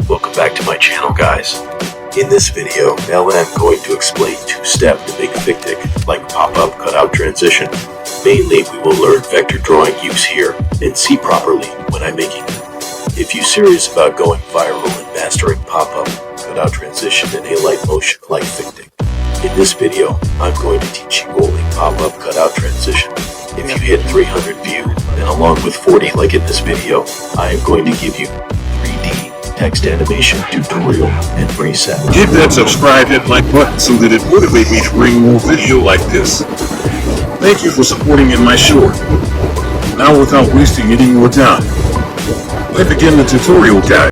Welcome back to my channel, guys. In this video, now I'm going to explain two-step to make FicTic, like pop-up cutout transition. Mainly, we will learn vector drawing use here, and see properly when I'm making it. If you're serious about going viral and mastering pop-up cutout transition in Alight motion like FicTic, in this video, I'm going to teach you only pop-up cutout transition. If you hit 300 views, and along with 40 like in this video, I am going to give you 3D text animation tutorial and preset. Hit that subscribe and like button so that it motivates me to bring more video like this. Thank you for supporting in my short. Now without wasting any more time, let's begin the tutorial, guys.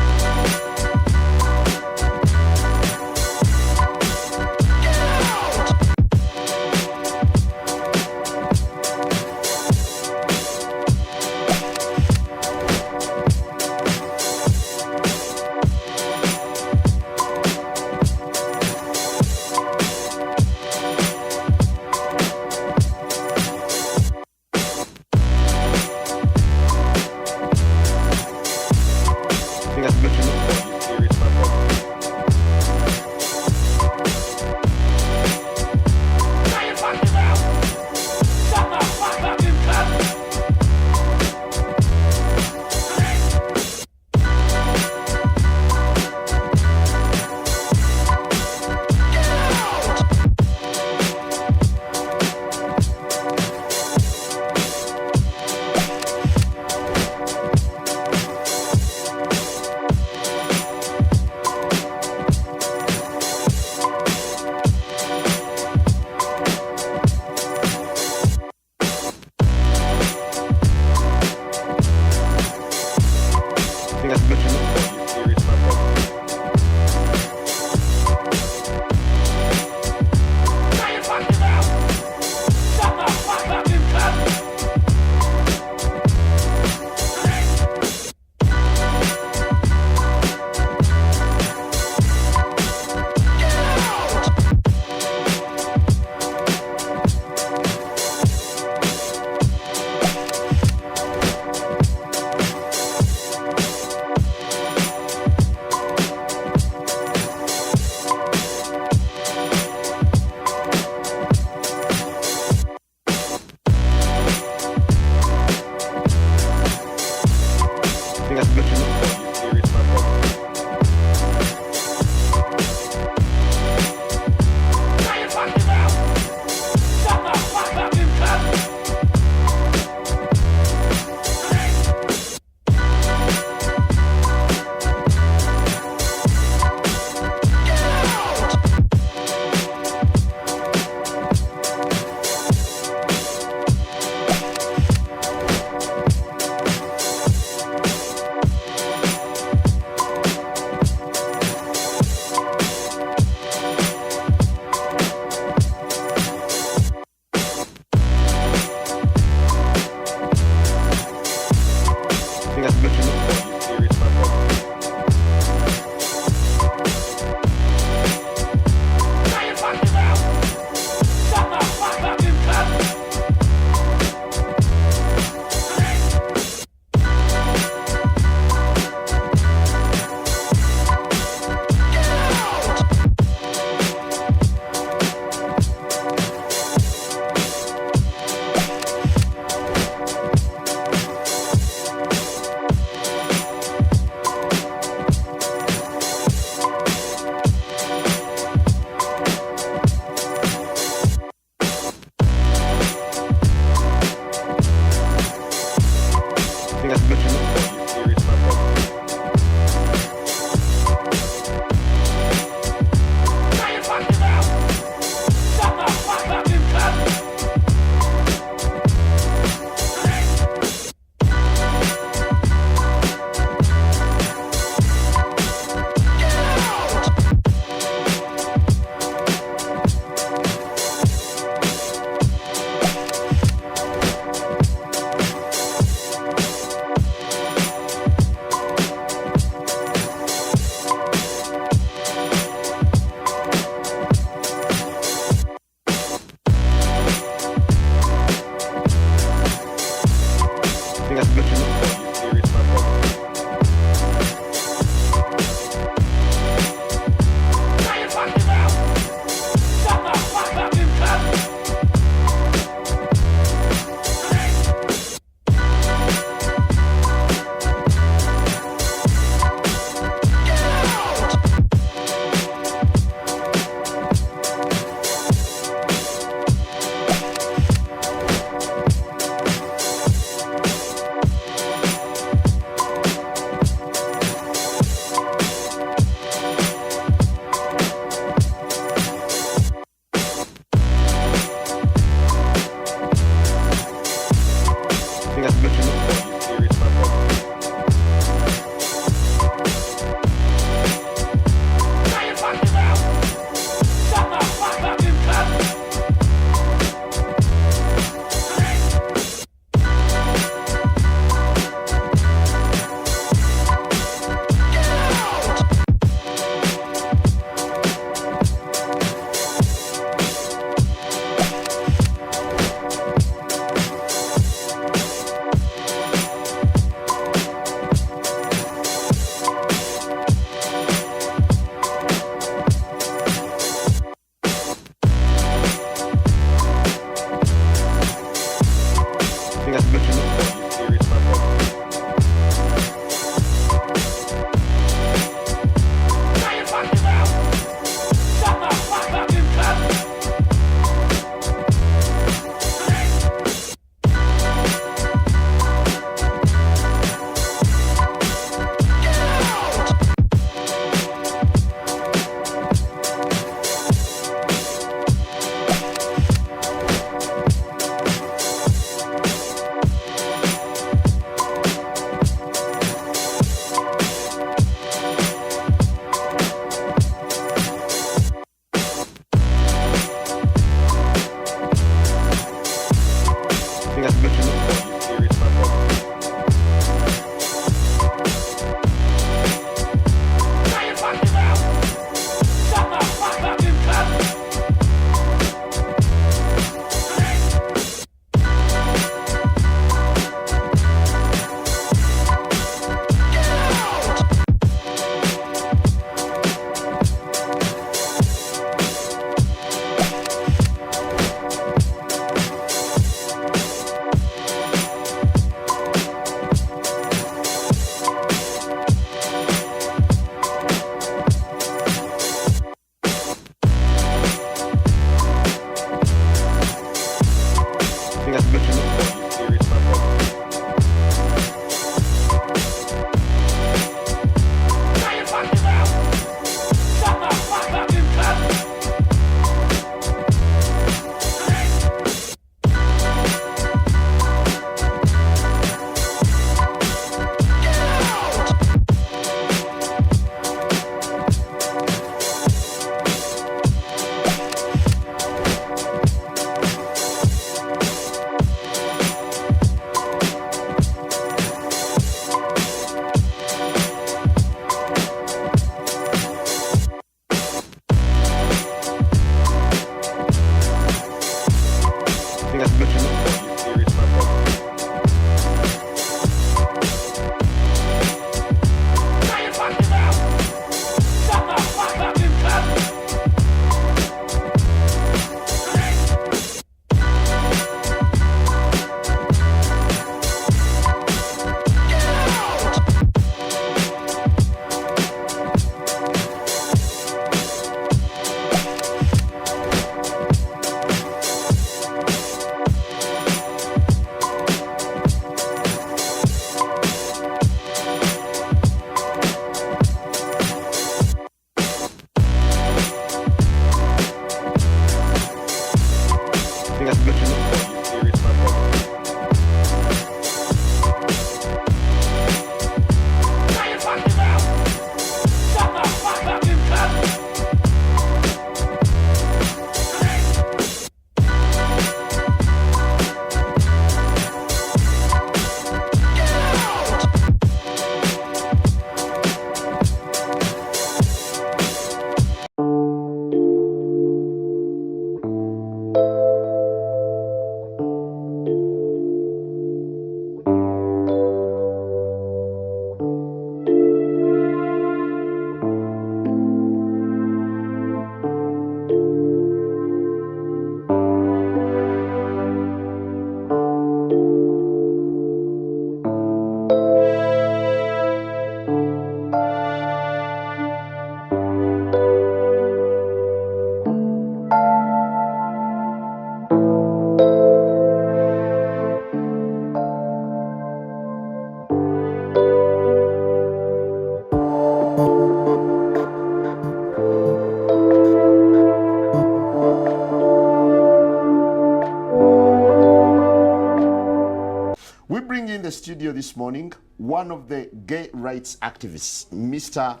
studio this morning one of the gay rights activists, Mr.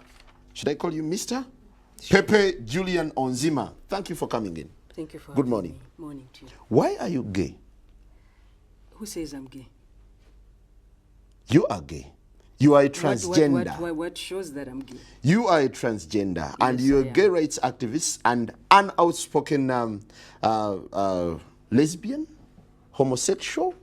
Should I call you Mr.? Sure. Pepe Julian Onzima. Thank you for coming in. Thank you for Good having morning. me. Morning to you. Why are you gay? Who says I'm gay? You are gay. You are a transgender. What shows that I'm gay? You are a transgender, and Yes, you're a I am. gay rights activist and an outspoken lesbian, homosexual.